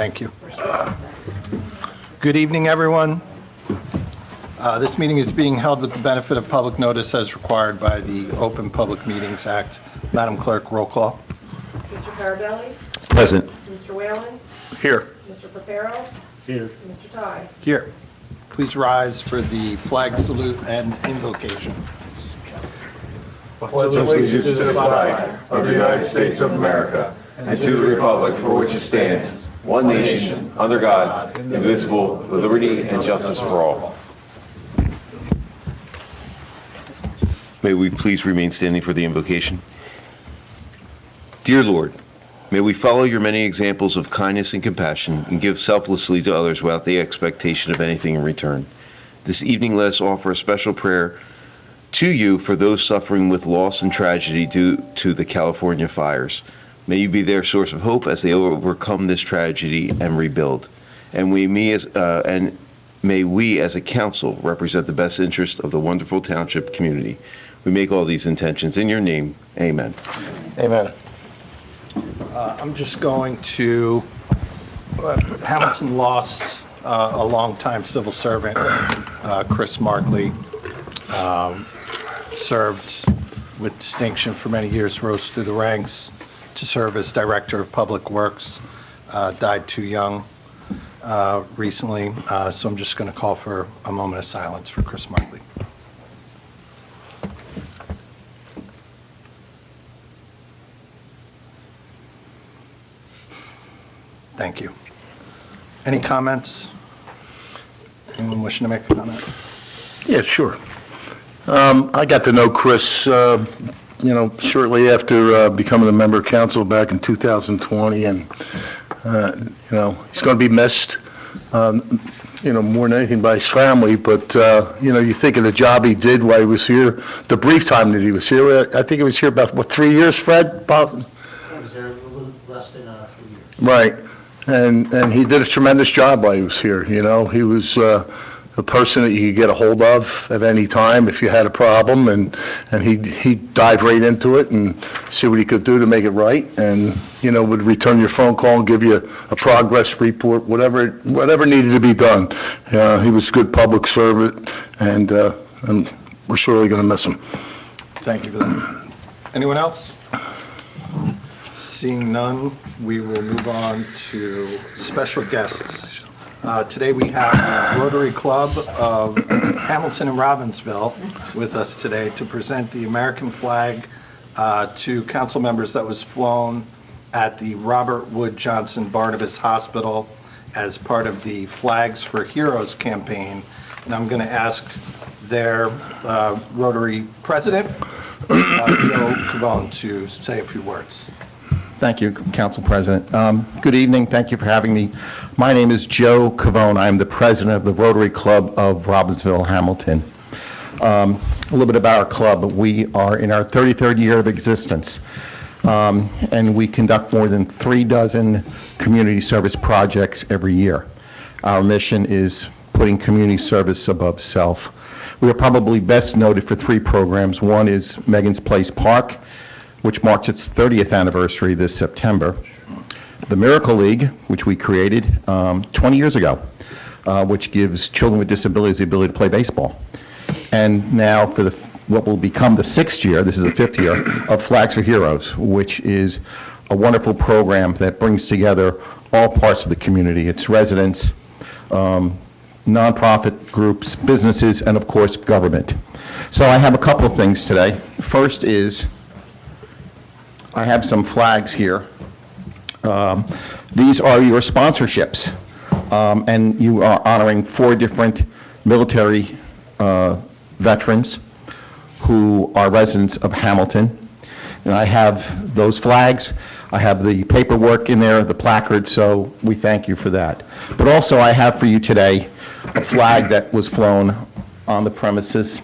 Thank you. Good evening, everyone. This meeting is being held with the benefit of public notice as required by the Open Public Meetings Act. Madam Clerk, roll call. Mr. Carabelli? Present. Mr. Whalen? Here. Mr. Papero? Here. Mr. Ty? Here. Please rise for the flag salute and invocation. Pledge allegiance to the flag of the United States of America and to the republic for which it stands, one nation, under God, indivisible, with liberty and justice for all. May we please remain standing for the invocation. Dear Lord, may we follow your many examples of kindness and compassion and give selflessly to others without the expectation of anything in return. This evening, let us offer a special prayer to you for those suffering with loss and tragedy due to the California fires. May you be their source of hope as they overcome this tragedy and rebuild. And may we as a council represent the best interest of the wonderful township community. We make all these intentions in your name. Amen. Amen. I'm just going to, Hamilton lost a longtime civil servant, Chris Markley, served with distinction for many years, rose through the ranks to serve as Director of Public Works, died too young recently, so I'm just going to call for a moment of silence for Chris Markley. Thank you. Any comments? Anyone wishing to make a comment? Yeah, sure. I got to know Chris, shortly after becoming a member of council back in 2020, and, he's going to be missed, more than anything by his family, but, you think of the job he did while he was here, the brief time that he was here. I think he was here about, 3 years, Fred? About? I was there a little less than 3 years. Right. And he did a tremendous job while he was here. He was a person that you could get a hold of at any time if you had a problem, and he dived right into it and see what he could do to make it right, and would return your phone call and give you a progress report, whatever needed to be done. He was a good public servant, and we're surely going to miss him. Thank you for that. Anyone else? Seeing none, we will move on to special guests. Today we have the Rotary Club of Hamilton and Robbinsville with us today to present the American flag to council members that was flown at the Robert Wood Johnson Barnabas Hospital as part of the Flags for Heroes campaign. And I'm going to ask their Rotary president, Joe Cavone, to say a few words. Thank you, Council President. Good evening. Thank you for having me. My name is Joe Cavone. I'm the president of the Rotary Club of Robbinsville, Hamilton. A little bit about our club. We are in our 33rd year of existence, and we conduct more than 36 community service projects every year. Our mission is putting community service above self. We are probably best noted for 3 programs. One is Megan's Place Park, which marks its 30th anniversary this September. The Miracle League, which we created 20 years ago, which gives children with disabilities the ability to play baseball. And now for what will become the 6th year, this is the 5th year, of Flags for Heroes, which is a wonderful program that brings together all parts of the community, its residents, nonprofit groups, businesses, and of course, government. So I have a couple of things today. First is, I have some flags here. These are your sponsorships, and you are honoring 4 different military veterans who are residents of Hamilton. And I have those flags. I have the paperwork in there, the placard, so we thank you for that. But also I have for you today a flag that was flown on the premises,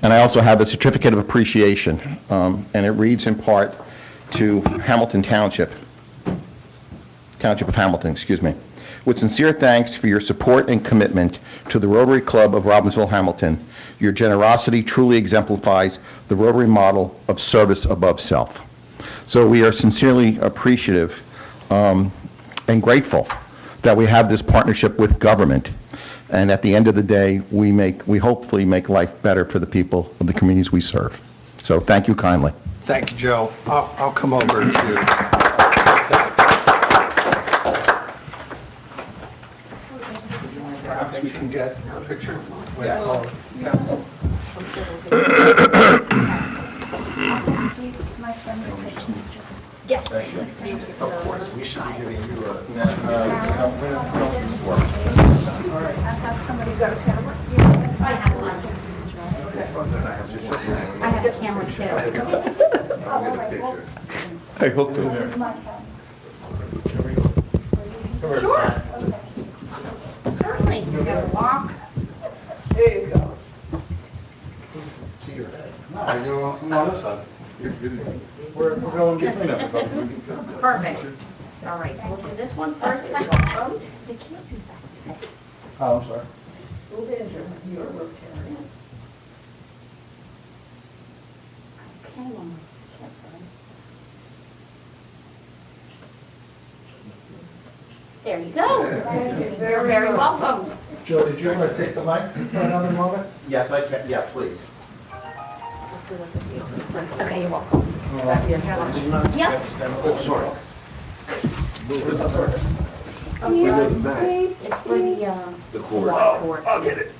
and I also have a certificate of appreciation, and it reads in part, to Hamilton Township of Hamilton, excuse me. With sincere thanks for your support and commitment to the Rotary Club of Robbinsville, Hamilton. Your generosity truly exemplifies the Rotary model of service above self. So we are sincerely appreciative and grateful that we have this partnership with government. And at the end of the day, we hopefully make life better for the people of the communities we serve. So thank you kindly. Thank you, Joe. I'll come over to... Perhaps we can get a picture with all council. Yes. Of course, we should be giving you a... I've got somebody go to camera. I have one. I have a camera too. I hope to. Sure. Certainly. You gotta walk. There you go. We're going between them. Perfect. All right, so we'll do this one first. They can't see that. Oh, I'm sorry. Move into your room, Okay, almost. That's all right. There you go. You're very welcome. Joe, did you want to take the mic for another moment? Yes, I can. Yeah, please. Okay, you're welcome. Yep. Oh, sorry. It's for the cord. I'll get it.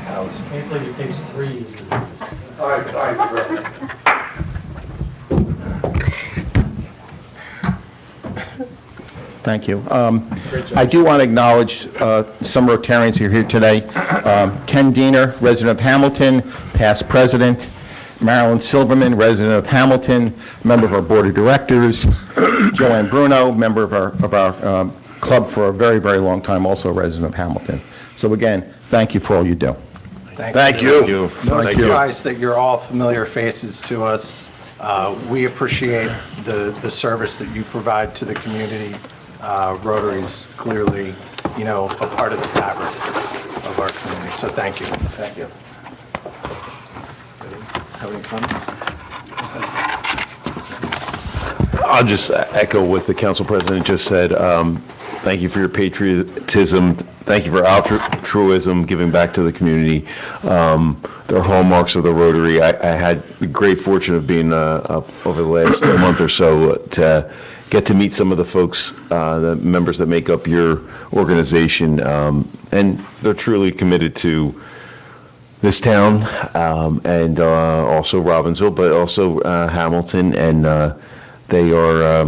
Alice. Can't believe it takes 3 years to do this. All right, Thank you. I do want to acknowledge some Rotarians who are here today. Ken Diener, resident of Hamilton, past president. Marilyn Silverman, resident of Hamilton, member of our board of directors. Joanne Bruno, member of our club for a very, very long time, also a resident of Hamilton. So again, thank you for all you do. Thank you. No Thank you. surprise that you're all familiar faces to us. We appreciate the service that you provide to the community. Rotary's clearly, a part of the fabric of our community, so thank you. Thank you. Have any comments? I'll just echo what the council president just said. Thank you for your patriotism. Thank you for altruism, giving back to the community. They're hallmarks of the Rotary. I had the great fortune of being up over the last month or so to get to meet some of the folks, the members that make up your organization, and they're truly committed to this town, and also Robbinsville, but also Hamilton, and they are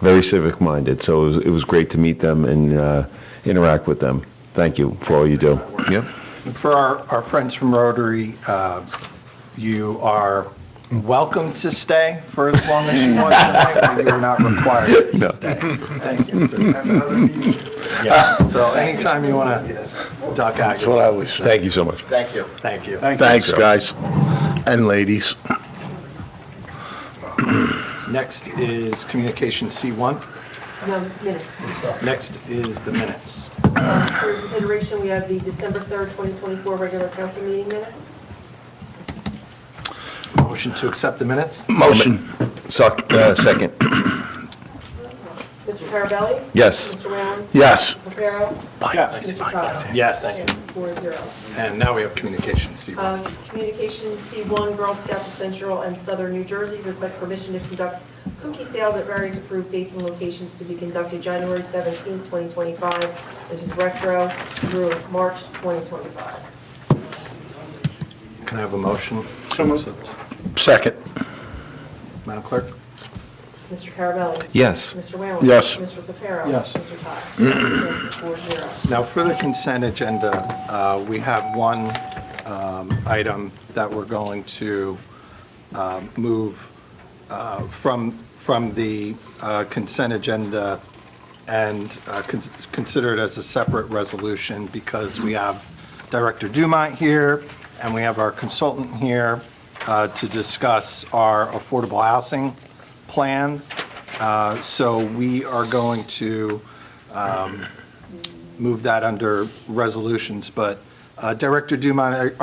very civic-minded. So it was great to meet them and interact with them. Thank you for all you do. Yep. For our friends from Rotary, you are welcome to stay for as long as you want tonight, but you're not required to stay. Thank you. Yeah, so anytime you want to duck out. That's what I always say. Thank you so much. Thank you. Thank you. Thanks, guys and ladies. Next is communication C1. No, minutes. Next is the minutes. For consideration, we have the December 3rd, 2024 regular council meeting minutes. Motion to accept the minutes? Motion. Second. Mr. Carabelli? Yes. Mr. Whalen? Yes. Mr. Farrell? Mr. Todd? Yes. 4-0. And now we have communication C1. Communication C1, Girl Scouts of Central and Southern New Jersey request permission to conduct cookie sales at various approved dates and locations to be conducted January 17, 2025. This is retro through March 2025. Can I have a motion? Second. Madam Clerk? Mr. Carabelli? Yes. Mr. Whalen? Yes. Mr. Farrell? Yes. Mr. Todd? 4-0. Now, for the consent agenda, we have one item that we're going to move from the consent agenda and consider it as a separate resolution because we have Director Dumont here and we have our consultant here to discuss our affordable housing plan. So we are going to move that under resolutions. But Director Dumont,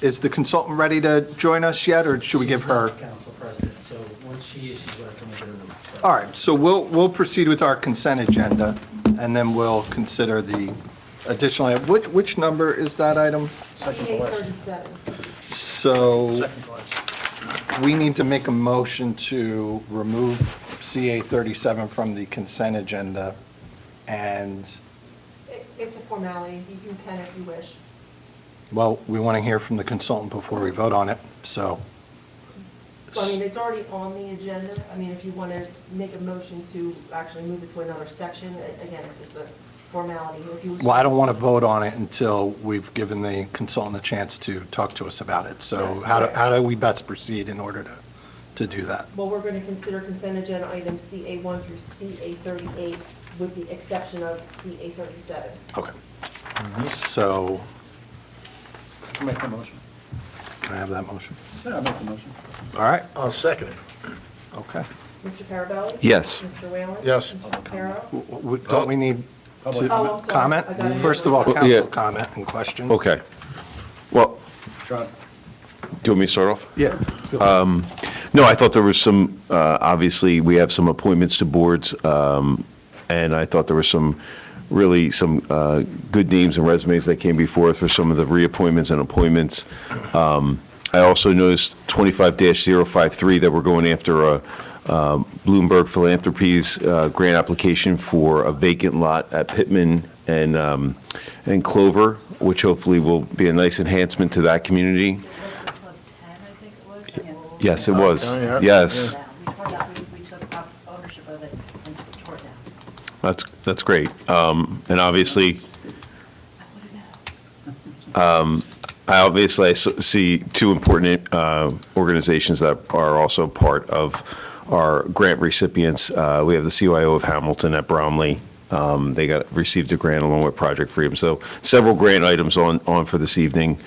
is the consultant ready to join us yet, or should we give her? Council President, so once she is, she's going to come in and All right, so we'll proceed with our consent agenda, and then we'll consider the additional, which number is that item? CA37. So we need to make a motion to remove CA 37 from the consent agenda, and, It's a formality. You can if you wish. well, we want to hear from the consultant before we vote on it, so. Well, I mean, it's already on the agenda. I mean, if you want to make a motion to actually move it to another section, again, it's just a formality. If you Well, I don't want to vote on it until we've given the consultant a chance to talk to us about it. So how do we best proceed in order to do that? Well, we're going to consider consent agenda items CA1 through CA38 with the exception of CA37. Okay. So, I'll make the motion. can I have that motion? Yeah, I'll make the motion. All right, I'll second it. okay. Mr. Carabelli? Yes. Mr. Whalen? Yes. Mr. Carroll? Don't we need Public to Oh, I'm sorry. comment? I got it. First of all, Yeah. council comment and questions. Okay. Well, John? do you want me to start off? Yeah. No, I thought there was some, obviously, we have some appointments to boards, and I thought there was some good names and resumes that came before us for some of the reappointments and appointments. I also noticed 25-053 that we're going after a Bloomberg Philanthropies grant application for a vacant lot at Pittman and Clover, which hopefully will be a nice enhancement to that community. Yes, it was. Oh, yeah. Yes. We took up ownership of it and tore it down. That's great. And obviously, I see two important organizations that are also part of our grant recipients. We have the CYO of Hamilton at Bromley. They received a grant along with Project Freedom. So several grant items on for this evening.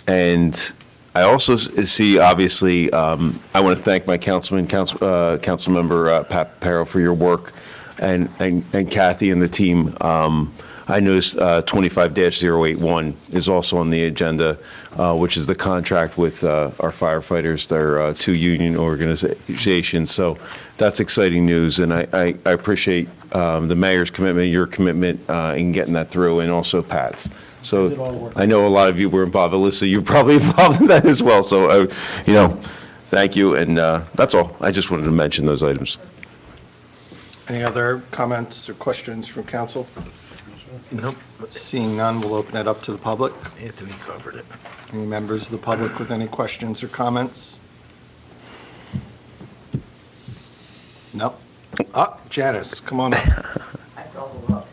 And I also see, obviously, I want to thank my council member Pat Perro for your work, and Kathy and the team. I noticed 25-081 is also on the agenda, which is the contract with our firefighters. They're two union organizations, so that's exciting news, and I appreciate the mayor's commitment, your commitment in getting that through, and also Pat's. So I know a lot of you were involved. Alyssa, you're probably involved in that as well. So, thank you. And that's all. I just wanted to mention those items. Any other comments or questions from council? Nope. Seeing none, we'll open it up to the public. Anthony covered it. Any members of the public with any questions or comments? No? Ah, Janice, come on up. I saw the look.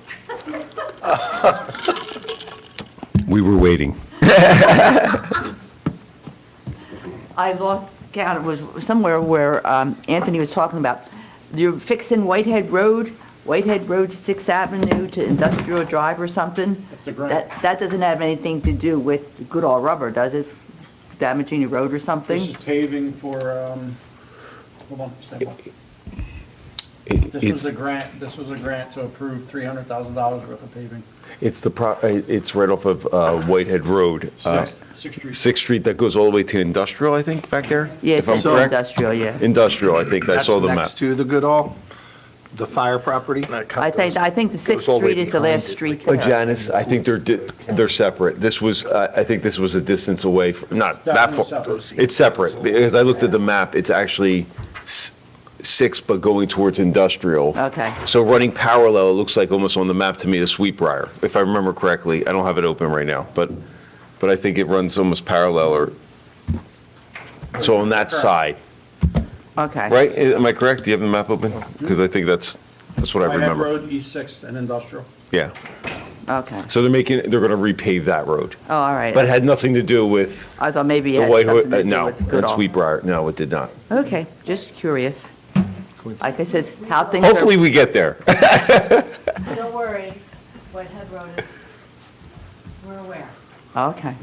We were waiting. I lost count. It was somewhere where Anthony was talking about you're fixing Whitehead Road to 6th Avenue to Industrial Drive or something. That's the grant. That doesn't have anything to do with Goodall Rubber, does it? Damaging the road or This something? is paving for, hold on, stand by. This was a grant to approve $300,000 worth of paving. It's right off of Whitehead Road, Sixth Street. 6th Street, that goes all the way to Industrial, I think, back there. Yeah, if I'm it's correct. industrial, yeah. Industrial, I think. I That's saw the map. next to the Goodall, the fire property? I think the 6th all the way Street is the behind last it. street But there. Janice, I think they're separate. This was, I think this was a distance away, not that Definitely far. separate. It's separate, because I looked at the map, it's actually 6, but going towards industrial. Okay. So running parallel, it looks like almost on the map to me to Sweetbriar, if I remember correctly. I don't have it open right now, but I think it runs almost parallel, or, so on that side, Okay. right? Am I correct? Do you have the map open? Because I think that's what I Whitehead remember. Road, East 6th and Industrial. Yeah. Okay. So they're gonna repave that road. Oh, all right. But it had nothing to do with I thought maybe it the had White something Hood, to do no, with that's Goodall. Sweetbriar. No, it did not. Okay, just curious. Like I said, how things are... Hopefully we get there. Don't worry, Whitehead Road is, we're aware. Okay.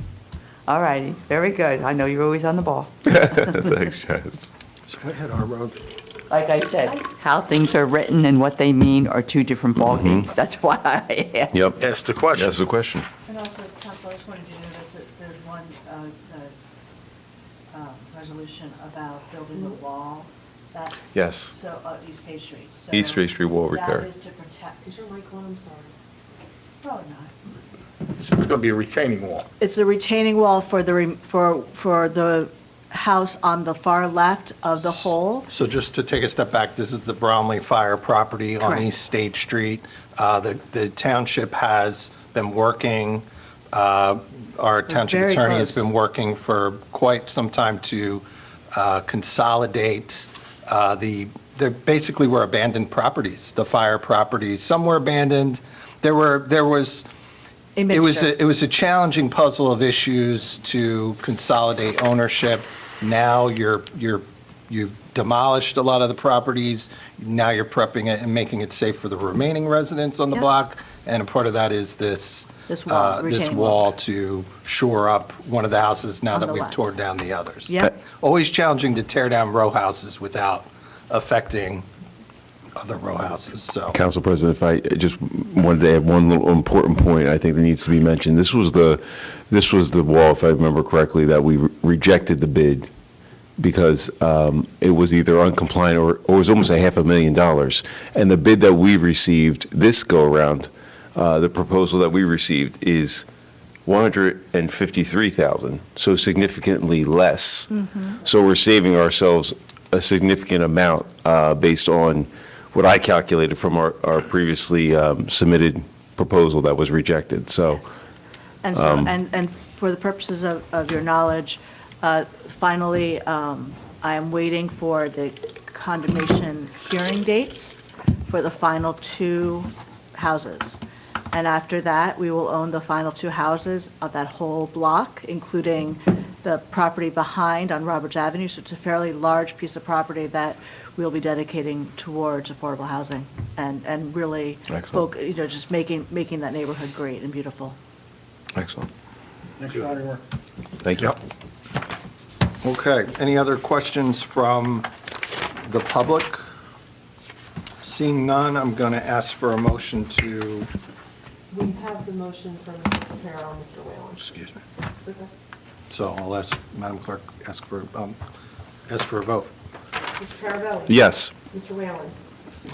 All righty, very good. I know you're always on the ball. Thanks, Janice. So what had our road? Like I said, how things are written and what they mean are two different ballgames. That's why I asked. Yep. Ask the question. That's the question. And also, Council, I just wanted you to notice that there's one resolution about building the wall That's. Yes. So, East State Street. So East State Street wall repair. That is to protect. Is your mic on? I'm sorry. Probably not. It's going to be a retaining wall. It's a retaining wall for the house on the far left of the whole. So just to take a step back, this is the Brownlee Fire property on Correct. East State Street. The township has been working, our township very attorney has close. been working for quite some time to consolidate there basically were abandoned properties, the fire properties. Some were abandoned. There was A It was mixture. it was a challenging puzzle of issues to consolidate ownership. Now you've demolished a lot of the properties. Now you're prepping it and making it safe for the remaining residents on the Yes. block. And a part of that is this wall, this retaining wall to shore up one of the houses now On that the we've left. torn down the others. Yep. Always challenging to tear down row houses without affecting other row houses. So. Council President, if I just wanted to add one little important point I think that needs to be mentioned. This was the wall, if I remember correctly, that we rejected the bid because it was either uncompliant or it was almost $500,000. And the bid that we received this go-around, the proposal that we received is $153,000, so significantly less. So we're saving ourselves a significant amount based on what I calculated from our previously submitted proposal that was rejected. So, And so, and for the purposes of your knowledge, finally, I am waiting for the condemnation hearing dates for the final two houses. And after that, we will own the final two houses of that whole block, including the property behind on Roberts Avenue. So it's a fairly large piece of property that we'll be dedicating towards affordable housing and really, just making that neighborhood great and beautiful. excellent. Extraordinary work. Thank you. Okay, any other questions from the public? Seeing none, I'm going to ask for a motion to, We have the motion from Mr. Caparo and Mr. Whalen. excuse me. Okay. So I'll ask, Madam Clerk, ask for a vote. Mr. Carabelli? Yes. Mr. Whalen?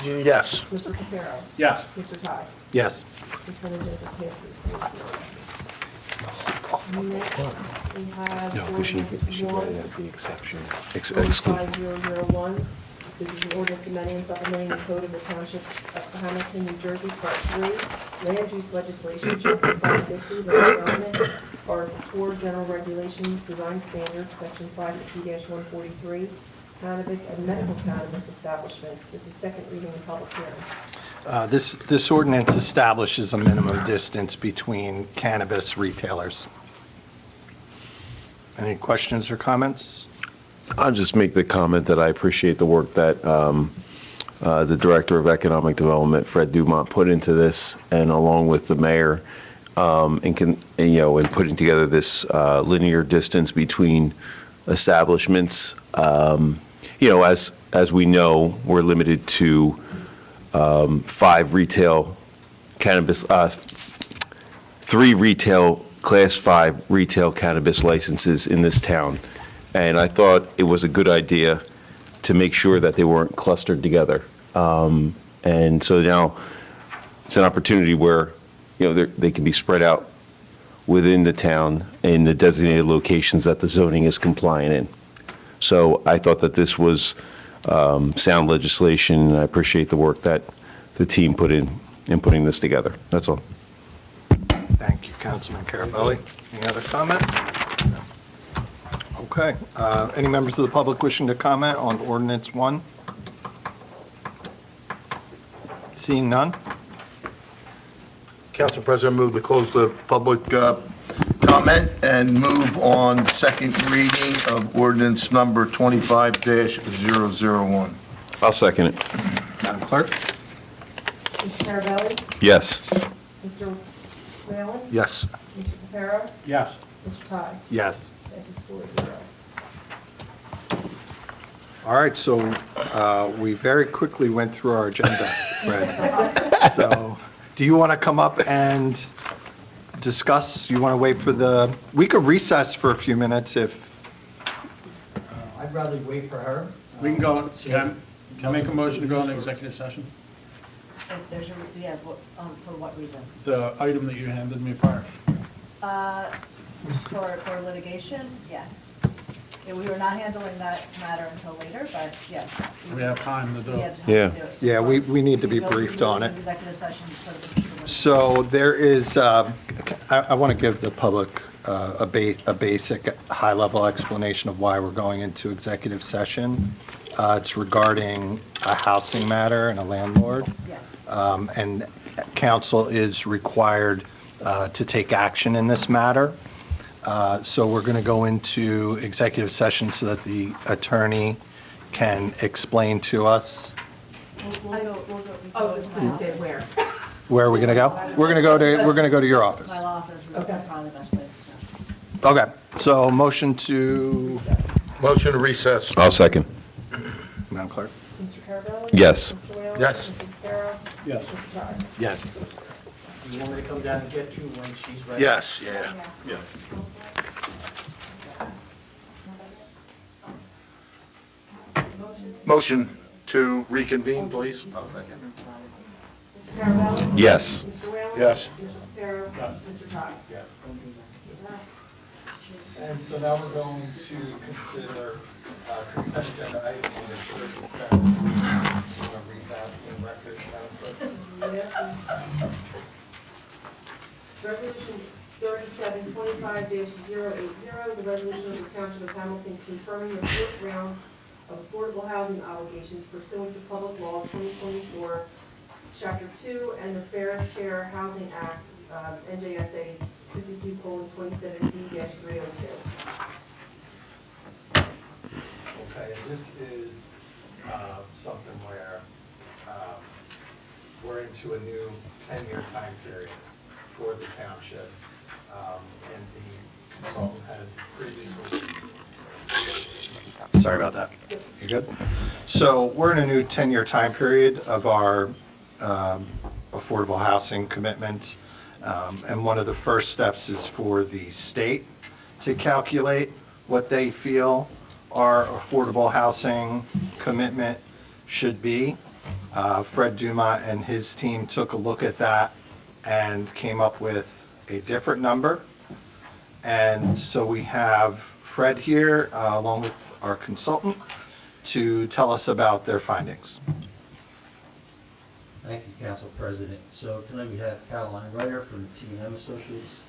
Yes. Mr. Caparo? Yes. Mr. Ty? Yes. Consent agenda passes 4-0. Next, we have ordinance 1-5001. This is an ordinance amending and supplementing the code of the Township of Hamilton, New Jersey, Part 3, Land Use Legislation, Chapter 550, Land Development, Article 4, General Regulations, Design Standards, Section 550-143, Cannabis and Medical Cannabis Establishments. This is second reading and public hearing. This ordinance establishes a minimum distance between cannabis retailers. Any questions or comments? I'll just make the comment that I appreciate the work that the Director of Economic Development, Fred Dumont, put into this, and along with the mayor, in putting together this linear distance between establishments. As we know, we're limited to 5 retail cannabis, 3 retail Class 5 retail cannabis licenses in this town. And I thought it was a good idea to make sure that they weren't clustered together. And so now it's an opportunity where, they can be spread out within the town in the designated locations that the zoning is compliant in. So I thought that this was sound legislation, and I appreciate the work that the team put in putting this together. That's all. Thank you, Councilman Carabelli. Any other comment? Okay. Any members of the public wishing to comment on ordinance 1? Seeing none? Council President, move to close the public comment and move on second reading of ordinance number 25-001. I'll second it. Madam Clerk? Mr. Carabelli? Yes. Mr. Whalen? Yes. Mr. Caparo? Yes. Mr. Ty? Yes. Passes 4-0. All right, so we very quickly went through our agenda, Fred. So do you want to come up and discuss? You want to wait for we could recess for a few minutes if, I'd rather wait for her. We can go, can I make a motion to go into executive session? If there's for what reason? The item that you handed me prior. For litigation, yes. Yeah, we were not handling that matter until later, but yes. We have time to do We it. have time to do it. So Yeah, we need to be go- briefed on go it. into executive session for the purpose of- So there is, I want to give the public a basic, high-level explanation of why we're going into executive session. It's regarding a housing matter and a landlord. Yes. And council is required to take action in this matter. So we're going to go into executive session so that the attorney can explain to us. We'll go Oh, I was gonna say where? Where are we going to go? We're going to go to your office. my law office is Okay. probably the best place. Okay, so motion to, Motion to recess. I'll second. Madam Clerk? Mr. Carabelli? Yes. Mr. Whalen? Yes. Mr. Carroll? Yes. Mr. Todd? Yes. You want me to come down and get you when she's ready? Yes, yeah. Motion to reconvene, please. Mr. Carabelli? Yes. Mr. Whalen? Yes. Mr. Carroll? Mr. Todd? Yes. And so now we're going to consider consent agenda item number 37. I'm going to read that in record, Madam Clerk. Resolution 3725-080 is a resolution of the Township of Hamilton confirming the fourth round of affordable housing obligations pursuant to Public Law 2024, Chapter 2, and the Fair Share Housing Act, NJSA 52:2017-302. Okay, and this is something where we're into a new 10-year time period for the township, and the consultant had previously... Sorry about that. You good? So we're in a new 10-year time period of our affordable housing commitments, and one of the first steps is for the state to calculate what they feel our affordable housing commitment should be. Fred Duma and his team took a look at that and came up with a different number. And so we have Fred here, along with our consultant, to tell us about their findings. Thank you, Council President. So tonight we have Caroline Ryder from T&M Associates.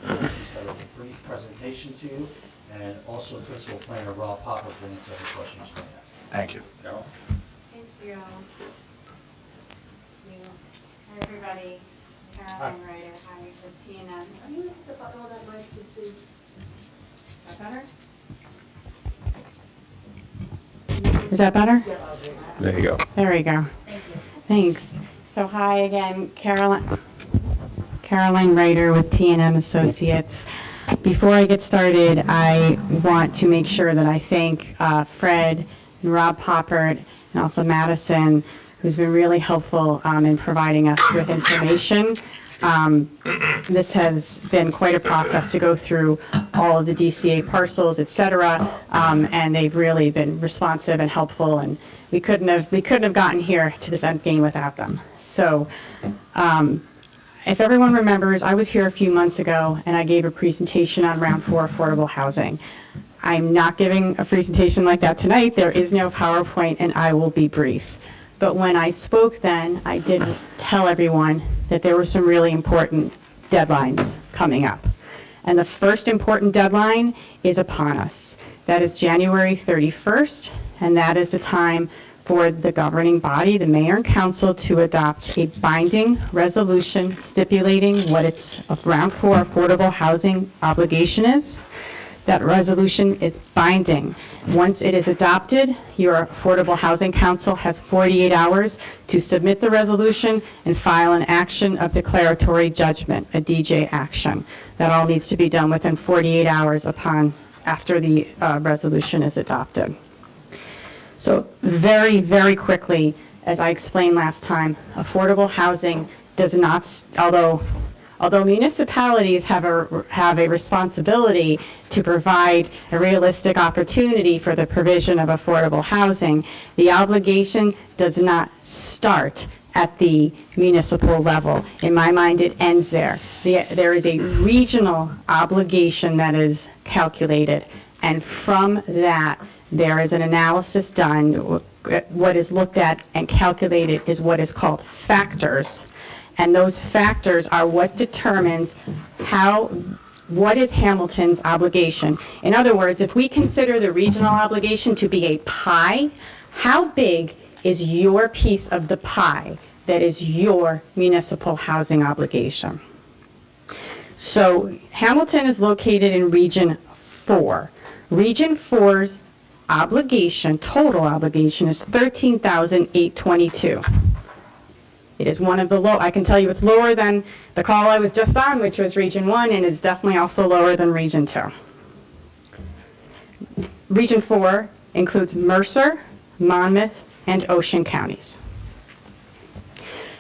She's got a brief presentation to you, and also Principal Planner Rob Popper to answer any questions you may have. Thank you. Carol? Thank you. Hi, everybody. Caroline Ryder, hi, with T&M. Are you at the bottom of that mic to see? Is that better? Is that better? There you go. There we go. Thank you. Thanks. So hi again, Caroline Ryder with T&M Associates. Before I get started, I want to make sure that I thank Fred and Rob Poppert and also Madison, who's been really helpful in providing us with information. This has been quite a process to go through all of the DCA parcels, et cetera, and they've really been responsive and helpful, and we couldn't have gotten here to this end game without them. So, if everyone remembers, I was here a few months ago and I gave a presentation on Round 4 affordable housing. I'm not giving a presentation like that tonight. There is no PowerPoint, and I will be brief. But when I spoke then, I did tell everyone that there were some really important deadlines coming up. And the first important deadline is upon us. That is January 31st, and that is the time for the governing body, the mayor and council, to adopt a binding resolution stipulating what its Round 4 affordable housing obligation is. That resolution is binding. Once it is adopted, your Affordable Housing Council has 48 hours to submit the resolution and file an action of declaratory judgment, a DJ action. That all needs to be done within 48 hours after the resolution is adopted. So very, very quickly, as I explained last time, affordable housing does not, although Although municipalities have a responsibility to provide a realistic opportunity for the provision of affordable housing, the obligation does not start at the municipal level. In my mind, it ends there. There is a regional obligation that is calculated, and from that, there is an analysis done. What is looked at and calculated is what is called factors, and those factors are what determines what is Hamilton's obligation. In other words, if we consider the regional obligation to be a pie, how big is your piece of the pie that is your municipal housing obligation? So Hamilton is located in Region 4. Region 4's obligation, total obligation, is $13,822. It is one of the low, I can tell you it's lower than the call I was just on, which was Region 1, and it's definitely also lower than Region 2. Region 4 includes Mercer, Monmouth, and Ocean counties.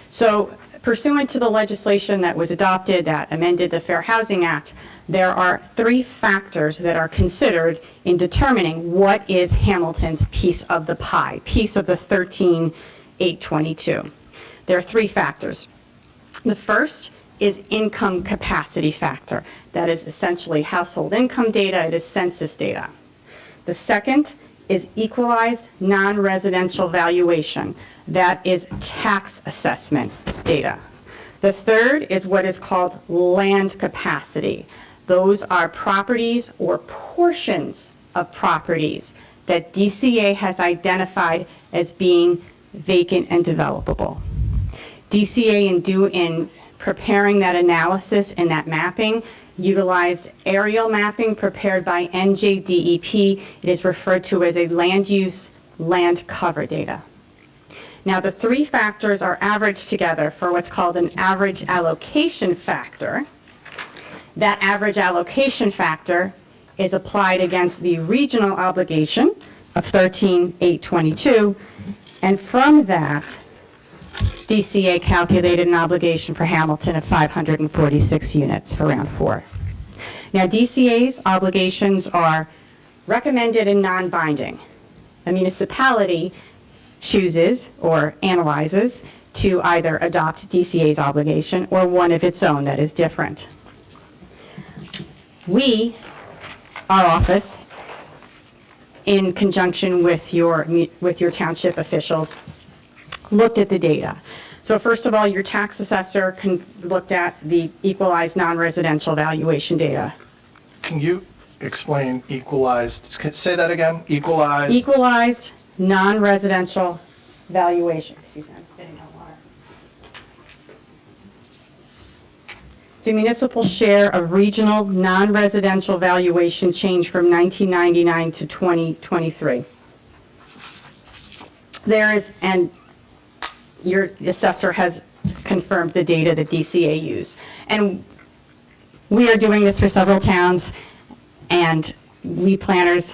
So pursuant to the legislation that was adopted that amended the Fair Housing Act, there are 3 factors that are considered in determining what is Hamilton's piece of the pie, piece of the $13,822. There are 3 factors. The first is income capacity factor. That is essentially household income data. It is census data. The second is equalized non-residential valuation. That is tax assessment data. The third is what is called land capacity. Those are properties or portions of properties that DCA has identified as being vacant and developable. DCA in preparing that analysis and that mapping utilized aerial mapping prepared by NJDEP. It is referred to as a land use land cover data. Now the 3 factors are averaged together for what's called an average allocation factor. That average allocation factor is applied against the regional obligation of $13,822, and from that, DCA calculated an obligation for Hamilton of 546 units for round 4. Now DCA's obligations are recommended and non-binding. A municipality chooses or analyzes to either adopt DCA's obligation or one of its own that is different. We, our office, in conjunction with your township officials, looked at the data. So first of all, your tax assessor looked at the equalized non-residential valuation data. Can you explain equalized, say that again, equalized? Equalized non-residential valuation. Excuse me, I'm spitting out water. It's a municipal share of regional non-residential valuation change from 1999 to 2023. There is, and your assessor has confirmed the data that DCA used. And we are doing this for several towns, and we planners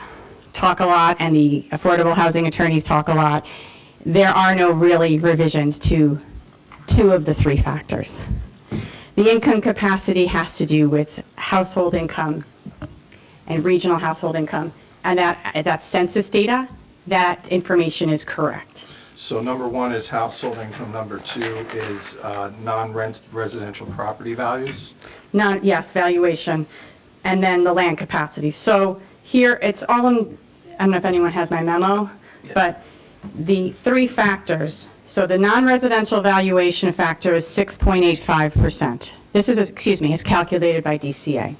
talk a lot, and the affordable housing attorneys talk a lot. There are no really revisions to 2 of the 3 factors. The income capacity has to do with household income and regional household income, and that census data, that information is correct. So number 1 is household income, number 2 is non-residential property values? Yes, valuation, and then the land capacity. So here, it's all in, I don't know if anyone has my memo, yes. But the 3 factors, so the non-residential valuation factor is 6.85%. This is, is calculated by DCA.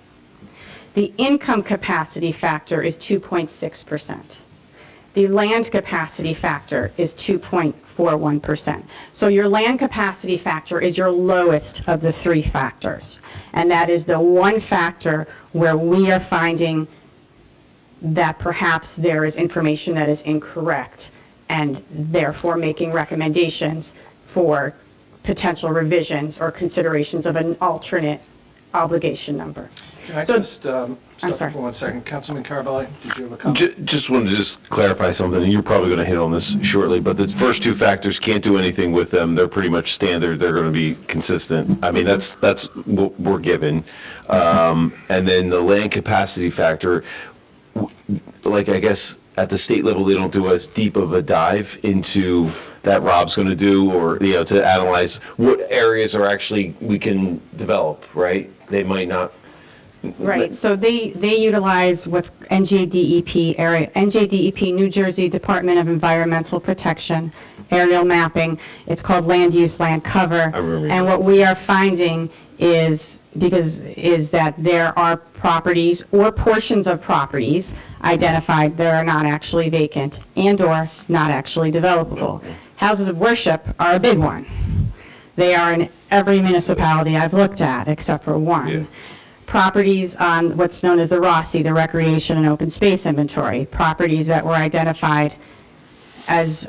The income capacity factor is 2.6%. The land capacity factor is 2.41%. So your land capacity factor is your lowest of the 3 factors. And that is the one factor where we are finding that perhaps there is information that is incorrect, and therefore making recommendations for potential revisions or considerations of an alternate obligation number. Can I So- just stop sorry. for 1 second? Councilman Caraballi, did you have a comment? Just wanted to just clarify something, and you're probably going to hit on this shortly, but the first two factors, can't do anything with them. They're pretty much standard. They're going to be consistent. I mean, that's what we're given. And then the land capacity factor, like, I guess at the state level, they don't do as deep of a dive into that Rob's going to do, or, you know, to analyze what areas are actually we can develop, right? They might not. Right, so they utilize what's NJDEP area, NJDEP, New Jersey Department of Environmental Protection, aerial mapping. It's called land use, land cover. I remember. And what we are finding is that there are properties or portions of properties identified that are not actually vacant and/or not actually developable. Houses of worship are a big one. They are in every municipality I've looked at, except for one. Yeah. Properties on what's known as the ROSI, the Recreation and Open Space Inventory, properties that were identified as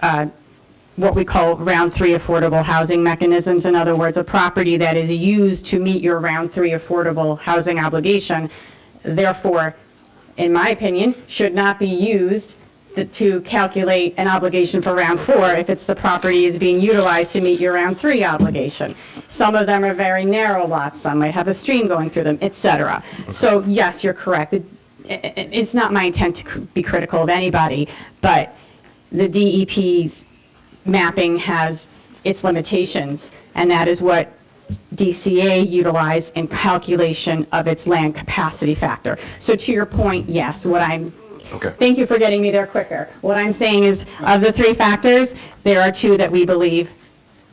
what we call round 3 affordable housing mechanisms. In other words, a property that is used to meet your round 3 affordable housing obligation, therefore, in my opinion, should not be used to calculate an obligation for round 4 if it's the property is being utilized to meet your round 3 obligation. Some of them are very narrow lots, some might have a stream going through them, etc. So yes, you're correct. It's not my intent to be critical of anybody, but the DEP's mapping has its limitations, and that is what DCA utilized in calculation of its land capacity factor. So to your point, yes, Okay. thank you for getting me there quicker. What I'm saying is, of the 3 factors, there are 2 that we believe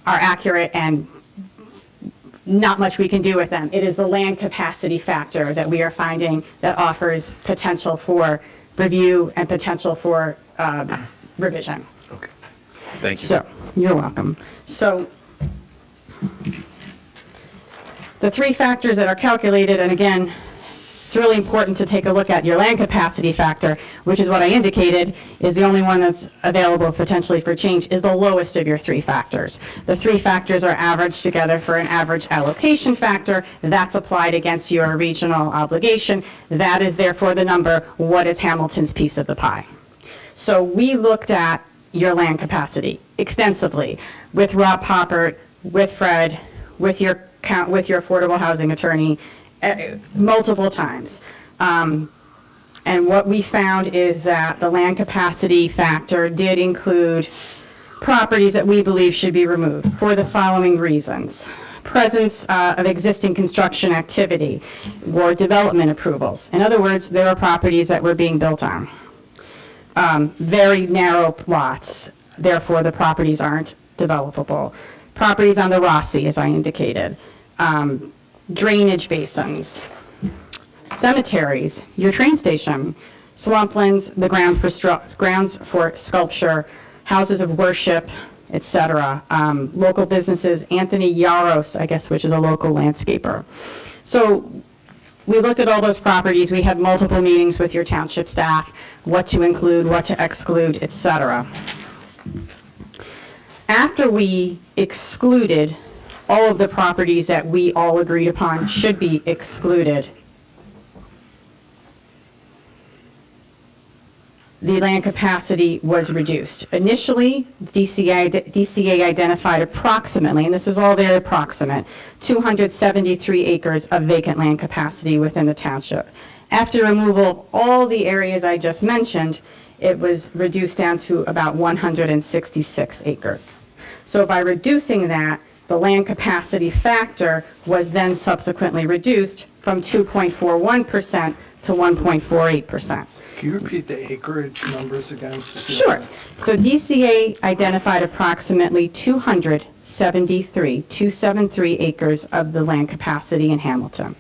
are accurate and not much we can do with them. It is the land capacity factor that we are finding that offers potential for review and potential for revision. Okay. Thank you. So, you're welcome. So, the 3 factors that are calculated, and again, it's really important to take a look at your land capacity factor, which is what I indicated, is the only one that's available potentially for change, is the lowest of your 3 factors. The 3 factors are averaged together for an average allocation factor. That's applied against your regional obligation. That is therefore the number. What is Hamilton's piece of the pie? So we looked at your land capacity extensively with Rob Poppert, with Fred, with your affordable housing attorney, multiple times. And what we found is that the land capacity factor did include properties that we believe should be removed for the following reasons. Presence of existing construction activity or development approvals. In other words, there are properties that were being built on. Very narrow lots, therefore the properties aren't developable. Properties on the ROSI, as I indicated. Drainage basins, cemeteries, your train station, swamplands, the grounds for sculpture, houses of worship, etc. Local businesses, Anthony Yaros, I guess, which is a local landscaper. So we looked at all those properties. We had multiple meetings with your township staff, what to include, what to exclude, etc. After we excluded all of the properties that we all agreed upon should be excluded, the land capacity was reduced. Initially, DCA identified approximately, and this is all very approximate, 273 acres of vacant land capacity within the township. After removal of all the areas I just mentioned, it was reduced down to about 166 acres. So by reducing that, the land capacity factor was then subsequently reduced from 2.41% to 1.48%. Can you repeat the acreage numbers again? Sure. So DCA identified approximately 273 acres of the land capacity in Hamilton.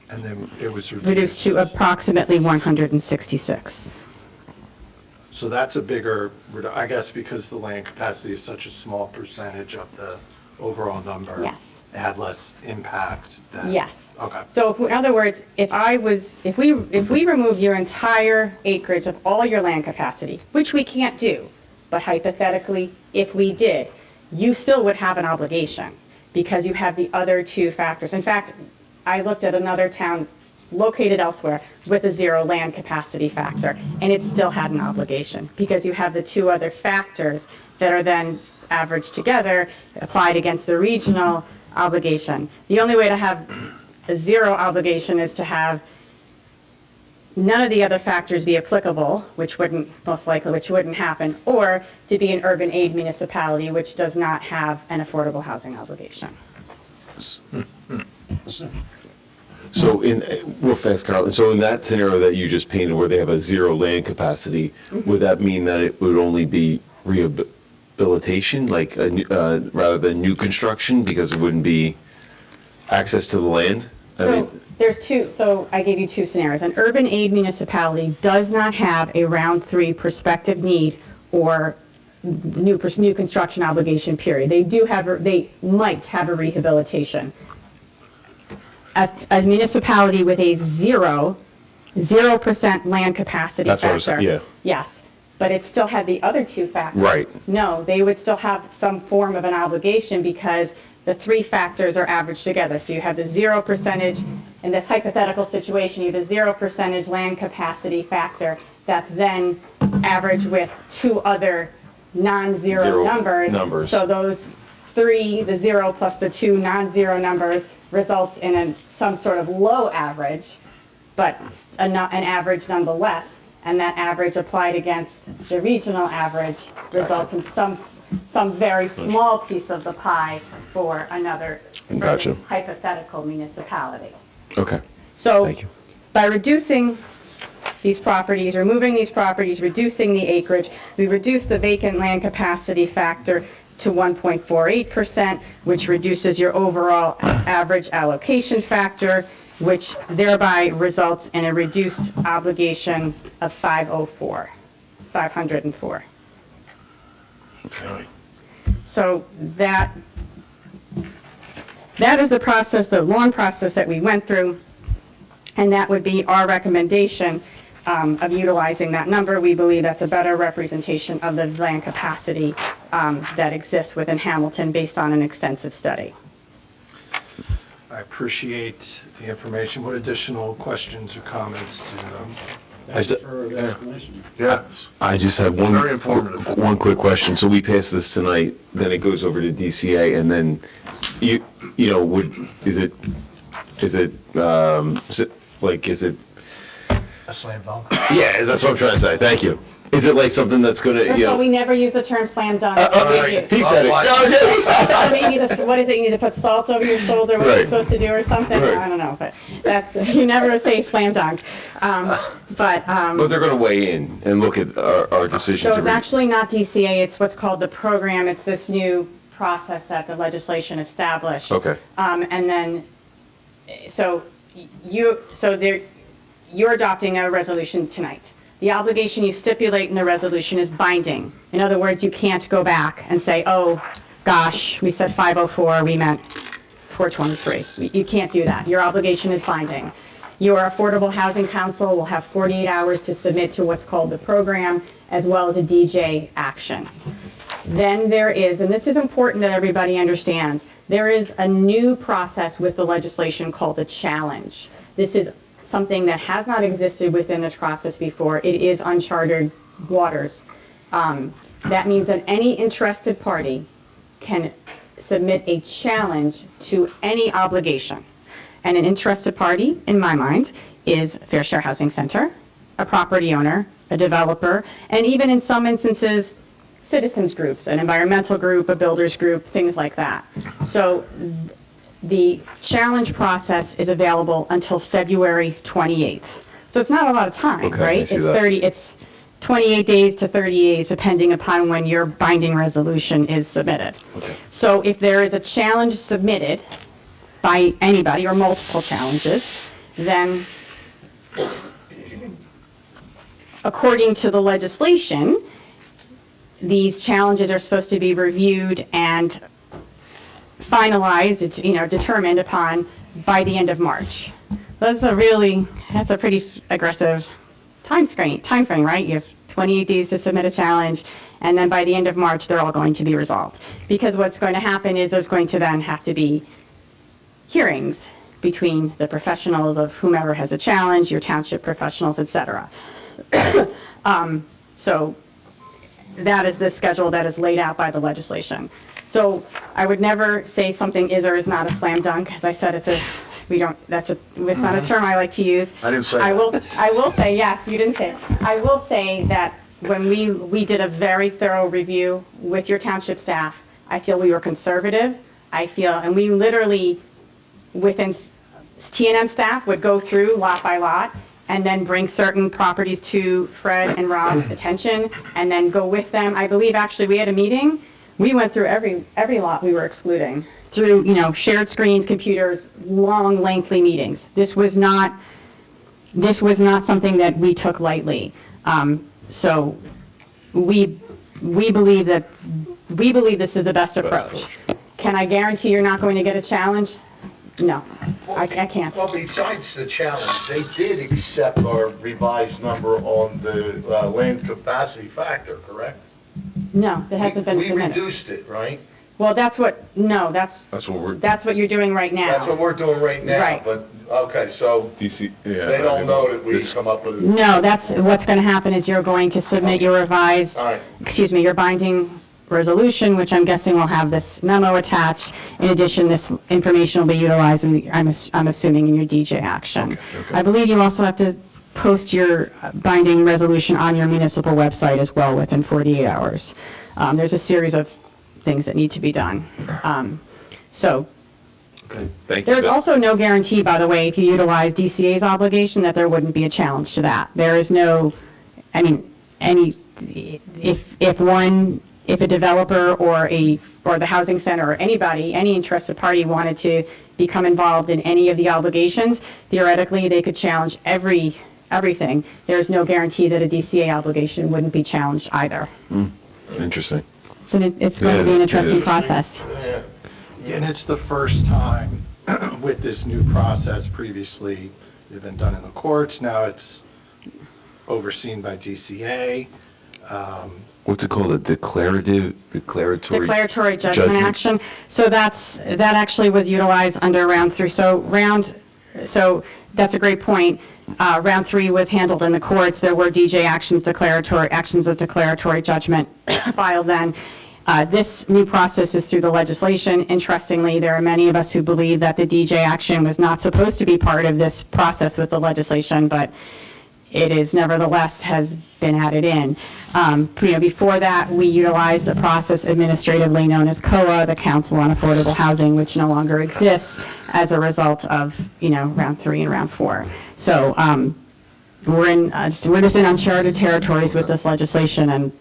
And then it was Reduced to approximately 166. So that's a bigger, I guess, because the land capacity is such a small percentage of the overall number. Yes. It had less impact than. Yes. Okay. So if, in other words, if we remove your entire acreage of all your land capacity, which we can't do, but hypothetically, if we did, you still would have an obligation. because you have the other two factors. In fact, I looked at another town located elsewhere with a 0 land capacity factor, and it still had an obligation because you have the two other factors that are then averaged together, applied against the regional obligation. The only way to have a 0 obligation is to have none of the other factors be applicable, which wouldn't happen, or to be an urban aid municipality, which does not have an affordable housing obligation. So real fast, Carl, so in that scenario that you just painted where they have a 0 land capacity, would that mean that it would only be rehabilitation, like rather than new construction, because it wouldn't be access to the land? So I gave you two scenarios. An urban aid municipality does not have a round 3 prospective need or new construction obligation, period. They might have a rehabilitation. A municipality with a 0% land capacity That's factor. what I was, yeah. Yes, but it still had the other two factors. Right. No, they would still have some form of an obligation because the 3 factors are averaged together. So you have the 0%, in this hypothetical situation, you have a 0% land capacity factor that's then averaged with 2 other non-zero numbers. So those 3, the 0 plus the 2 non-zero numbers, results in some sort of low average, but an average nonetheless, and that average applied against the regional average results in some very small piece of the pie for another Gotcha. hypothetical municipality. Okay. So Thank you. by reducing these properties, removing these properties, reducing the acreage, we reduce the vacant land capacity factor to 1.48%, which reduces your overall average allocation factor, which thereby results in a reduced obligation of 504. Okay. So that is the process, the long process that we went through, and that would be our recommendation of utilizing that number. We believe that's a better representation of the land capacity that exists within Hamilton based on an extensive study. I appreciate the information. What additional questions or comments Thank you for the explanation. Yes. I just have Very informative. one quick question. So we pass this tonight, then it goes over to DCA, and then is it A slam dunk. Yeah, that's what I'm trying to say. Thank you. Is it like something that's gonna, First of all, we never use the term slam dunk. he said it. What is it? You need to put salt over your shoulder, what you're supposed to do or something? Right. I don't know, but you never say slam dunk. But they're gonna weigh in and look at our decisions. so it's actually not DCA, it's what's called the program. It's this new process that the legislation established. Okay. And then, you're adopting a resolution tonight. The obligation you stipulate in the resolution is binding. In other words, you can't go back and say, oh, gosh, we said 504, we meant 423. You can't do that. Your obligation is binding. Your Affordable Housing Council will have 48 hours to submit to what's called the program, as well as a DJ action. Then there is, and this is important that everybody understands, there is a new process with the legislation called a challenge. This is something that has not existed within this process before. It is uncharted waters. That means that any interested party can submit a challenge to any obligation. And an interested party, in my mind, is Fair Share Housing Center, a property owner, a developer, and even in some instances, citizens groups, an environmental group, a builders group, things like that. So the challenge process is available until February 28th. So it's not a lot of time, Okay, right? I see that. It's 28 days to 30 days, depending upon when your binding resolution is submitted. Okay. So if there is a challenge submitted by anybody or multiple challenges, then according to the legislation, these challenges are supposed to be reviewed and finalized, determined upon by the end of March. That's a pretty aggressive time frame, right? You have 28 days to submit a challenge, And then by the end of March, they're all going to be resolved. Because what's going to happen is there's going to then have to be hearings between the professionals of whomever has a challenge, your township professionals, et cetera. So that is the schedule that is laid out by the legislation. So I would never say something is or is not a slam dunk. As I said, it's not a term I like to use. I didn't say I that. will say, yes, you didn't say it. I will say that when we did a very thorough review with your township staff, I feel we were conservative. And we literally, within T&M staff would go through lot by lot and then bring certain properties to Fred and Rob's attention and then go with them. I believe actually we had a meeting. We went through every lot we were excluding through, shared screens, computers, long, lengthy meetings. This was not something that we took lightly. So we believe this is the best approach. Can I guarantee you're not going to get a challenge? No, I can't. Well, besides the challenge, they did accept our revised number on the land capacity factor, correct? No, that hasn't been We submitted. reduced it, right? Well, that's what you're doing right now. That's what we're doing right now. Right. But, okay, so DC, they don't know that we come up with it. No, that's what's going to happen is you're going to submit your revised, All right. your binding resolution, which I'm guessing will have this memo attached. In addition, this information will be utilized I'm assuming in your DJ action. Okay. I believe you also have to post your binding resolution on your municipal website as well within 48 hours. There's a series of things that need to be done. Okay, thank you. There's also no guarantee, by the way, if you utilize DCA's obligation, that there wouldn't be a challenge to that. There is no, if a developer or the housing center or anybody, any interested party wanted to become involved in any of the obligations, theoretically, they could challenge everything. There's no guarantee that a DCA obligation wouldn't be challenged either. Interesting. So it's going to be an interesting process. Yeah, and it's the first time with this new process. Previously, they've been done in the courts. Now it's overseen by DCA. What's it called? A declaratory Judgment action. So that actually was utilized under round 3. So that's a great point. Round 3 was handled in the courts. There were DJ actions of declaratory judgment filed then. This new process is through the legislation. Interestingly, there are many of us who believe that the DJ action was not supposed to be part of this process with the legislation, but it is nevertheless has been added in. Before that, we utilized a process administratively known as COA, the Council on Affordable Housing, which no longer exists as a result of round 3 and round 4. So we're just in uncharted territories with this legislation, and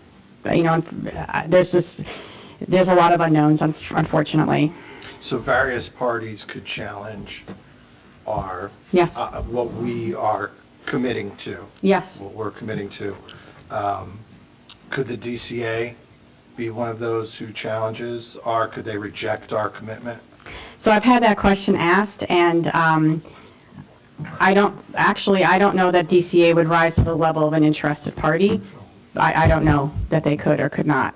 there's a lot of unknowns, unfortunately. So various parties could challenge Yes. what we are committing to. Yes. What we're committing to. Could the DCA be one of those who challenges, or could they reject our commitment? So I've had that question asked, and I don't know that DCA would rise to the level of an interested party. I don't know that they could or could not.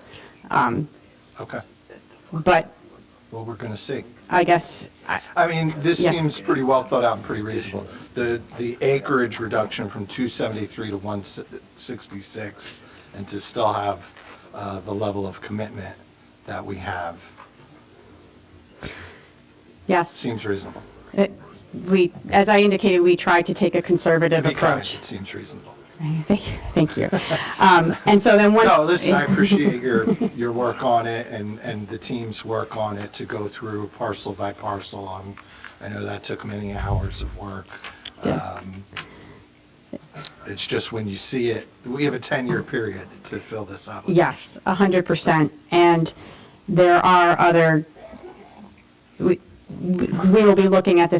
Okay. But Well, we're going to see. I guess. This Yes. seems pretty well thought out and pretty reasonable. The acreage reduction from 273 to 166, and to still have the level of commitment that we have, Yes. seems reasonable. As I indicated, we tried to take a conservative To be kind, approach. it seems reasonable. Thank you. And so then once. No, listen, I appreciate your work on it and the team's work on it to go through parcel by parcel. I know that took many hours of work. Yeah. It's just when you see it, we have a 10-year period to fill this up. Yes, 100%. And there are other, we will be looking at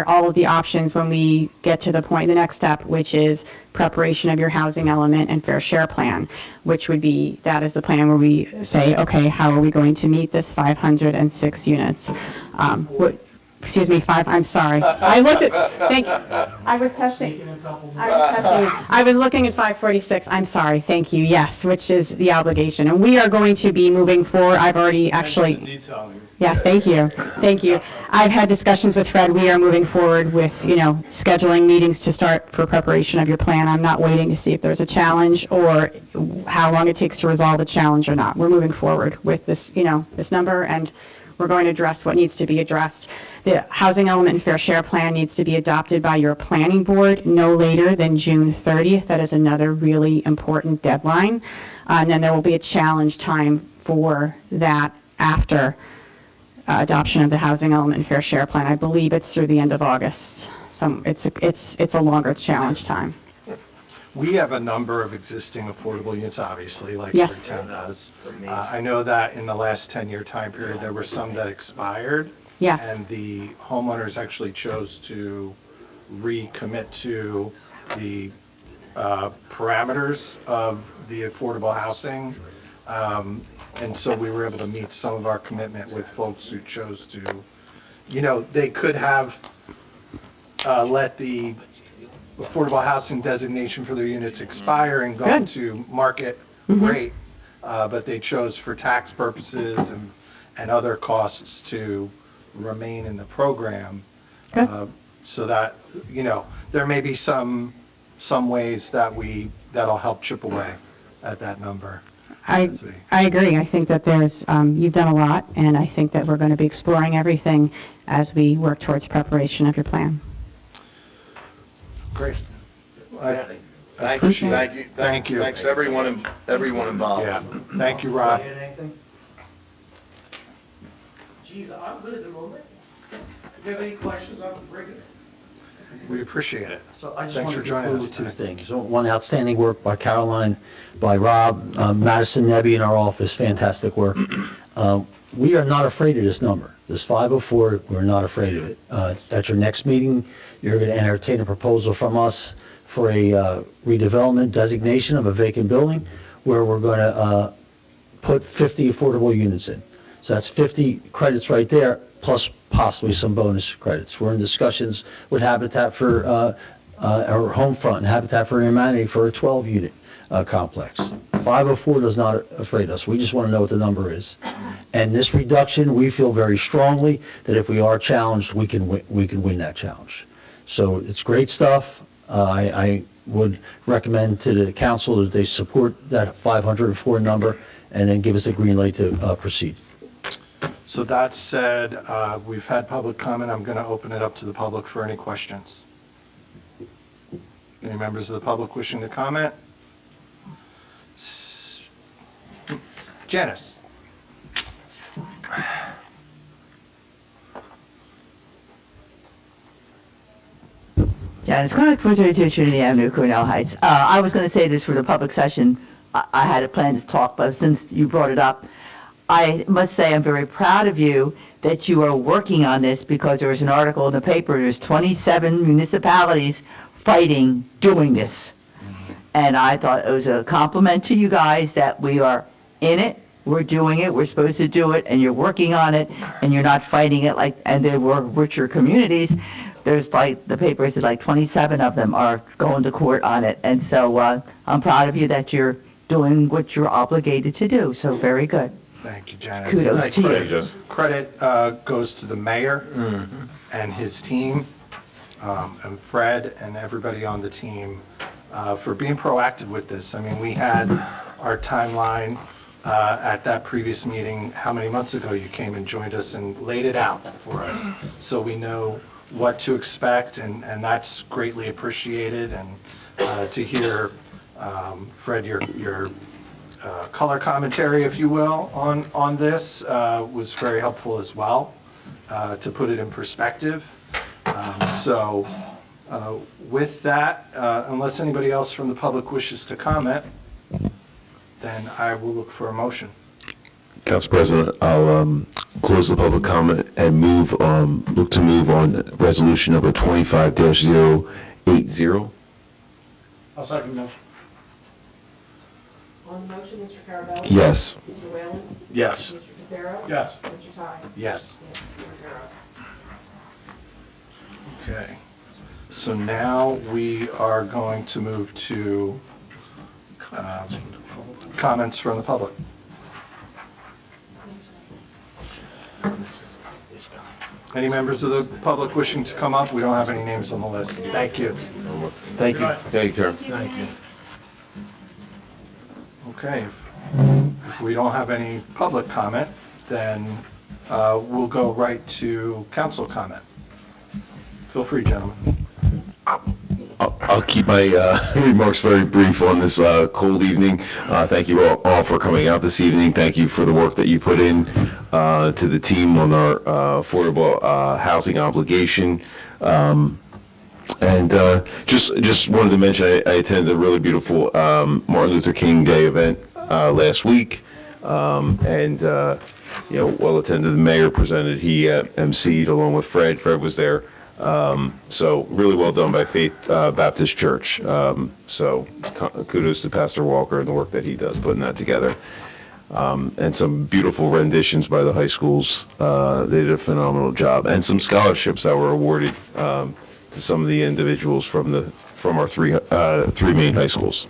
all of the options when we get to the next step, which is preparation of your housing element and fair share plan, that is the plan where we say, okay, how are we going to meet this 506 units? excuse me, 5, I'm sorry. I looked at, I was testing. I was looking at 546, I'm sorry, thank you, yes, which is the obligation. And we are going to be moving forward, I've already actually, yes, thank you, thank you. I've had discussions with Fred, we are moving forward with, scheduling meetings to start for preparation of your plan. I'm not waiting to see if there's a challenge or how long it takes to resolve a challenge or not. We're moving forward with this, this number, and we're going to address what needs to be addressed. The housing element and fair share plan needs to be adopted by your planning board no later than June 30th. That is another really important deadline. And then there will be a challenge time for that after adoption of the housing element and fair share plan. I believe it's through the end of August. So it's a longer challenge time. We have a number of existing affordable units, obviously, like Yes. every town does. I know that in the last 10-year time period, there were some that expired. Yes. And the homeowners actually chose to recommit to the parameters of the affordable housing. And so we were able to meet some of our commitment with folks who chose to, they could have let the affordable housing designation for their units expire and gone Good. to market rate, but they chose for tax purposes and other costs to remain in the program. So that, there may be some ways that that'll help chip away at that number. I agree. I think that there's, you've done a lot, and I think that we're going to be exploring everything as we work towards preparation of your plan. Great. Thank you. Thank you. Thanks everyone involved. Yeah. Thank you, Rob. Geez, I'm good at the moment. If you have any questions, I'll bring it. We appreciate it. So I just Thanks want for to joining us conclude with two today. things. One, outstanding work by Caroline, by Rob, Madison, Nebby in our office, fantastic work. We are not afraid of this number. This 504, we're not afraid of it. At your next meeting, you're going to entertain a proposal from us for a redevelopment designation of a vacant building where we're going to put 50 affordable units in. So that's 50 credits right there, plus possibly some bonus credits. We're in discussions with Habitat for our Homefront and Habitat for Humanity for a 12-unit complex. 504 does not afraid us. We just want to know what the number is. And this reduction, we feel very strongly that if we are challenged, we can win that challenge. So it's great stuff. I would recommend to the council that they support that 504 number and then give us a green light to proceed. So that said, we've had public comment. I'm going to open it up to the public for any questions. Any members of the public wishing to comment? Janice. Janice Clark, 432 Trinity Avenue, Cornell Heights. I was going to say this for the public session. I had a plan to talk, but since you brought it up, I must say I'm very proud of you that you are working on this, because there was an article in the paper, there's 27 municipalities fighting doing this. And I thought it was a compliment to you guys that we are in it, we're doing it, we're supposed to do it, and you're working on it, and you're not fighting it and there were richer communities. There's the paper said 27 of them are going to court on it. And so I'm proud of you that you're doing what you're obligated to do. So very good. Thank you, Janice. Kudos to you. Credit goes to the mayor and his team, and Fred and everybody on the team for being proactive with this. I mean, we had our timeline at that previous meeting. How many months ago you came and joined us and laid it out for us, so we know what to expect, and that's greatly appreciated. And to hear, Fred, your color commentary, if you will, on this was very helpful as well, to put it in perspective. So with that, unless anybody else from the public wishes to comment, then I will look for a motion. Council President, I'll close the public comment and look to move on resolution number 25-080. I'll second that. On the motion, Mr. Carabelli? Yes. Mr. Whalen? Yes. Mr. Capero? Yes. Mr. Ty? Yes. Yes, 4-0. Okay. So now we are going to move to comments from the public. Any members of the public wishing to come up? We don't have any names on the list. Thank you. Thank you. Thank you, Karen. Thank you. Okay. If we don't have any public comment, then we'll go right to council comment. Feel free, gentlemen. I'll keep my remarks very brief on this cold evening. Thank you all for coming out this evening. Thank you for the work that you put in to the team on our affordable housing obligation. And just wanted to mention, I attended a really beautiful Martin Luther King Day event last week. Well attended. The mayor presented. He emceed along with Fred. Fred was there. So really well done by Faith Baptist Church. So kudos to Pastor Walker and the work that he does putting that together. And some beautiful renditions by the high schools. They did a phenomenal job, and some scholarships that were awarded to some of the individuals from our three main high schools.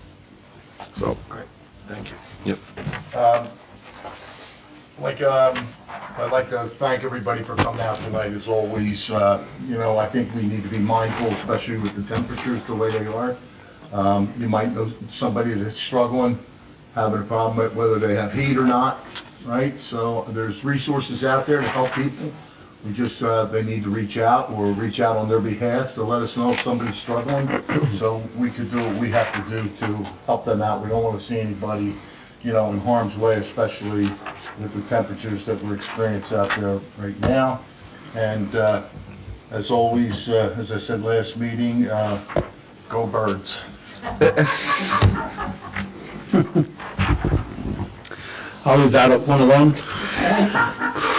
So Great. Thank you. yep. I'd like to thank everybody for coming out tonight, as always. I think we need to be mindful, especially with the temperatures the way they are. You might know somebody that's struggling, having a problem, whether they have heat or not, right? So there's resources out there to help people. We just, they need to reach out, or reach out on their behalf to let us know if somebody's struggling, so we could do what we have to do to help them out. We don't want to see anybody, in harm's way, especially with the temperatures that we're experiencing out there right now. And as always, as I said last meeting, go Birds. I'll leave that one alone.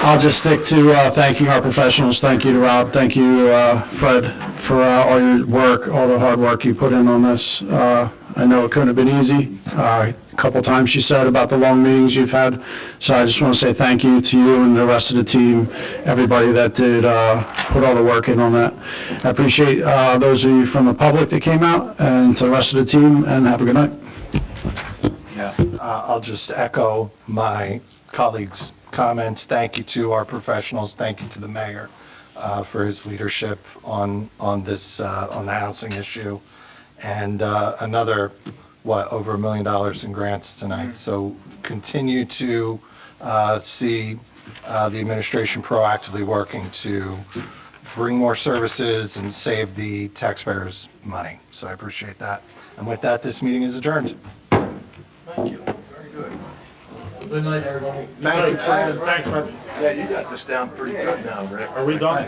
I'll just stick to thanking our professionals. Thank you to Rob. Thank you, Fred, for all your work, all the hard work you put in on this. I know it couldn't have been easy. A couple times you said about the long meetings you've had. So I just want to say thank you to you and the rest of the team, everybody that did put all the work in on that. I appreciate those of you from the public that came out, and to the rest of the team, and have a good night. Yeah, I'll just echo my colleagues' comments. Thank you to our professionals. Thank you to the mayor for his leadership on this on the housing issue, and another over $1 million in grants tonight. So continue to see the administration proactively working to bring more services and save the taxpayers money. So I appreciate that. And with that, this meeting is adjourned. Thank you. Very good. Good night, everybody. Thank you, Fred. Thanks, Fred. Yeah, you got this down pretty good now, Rick. Are we done?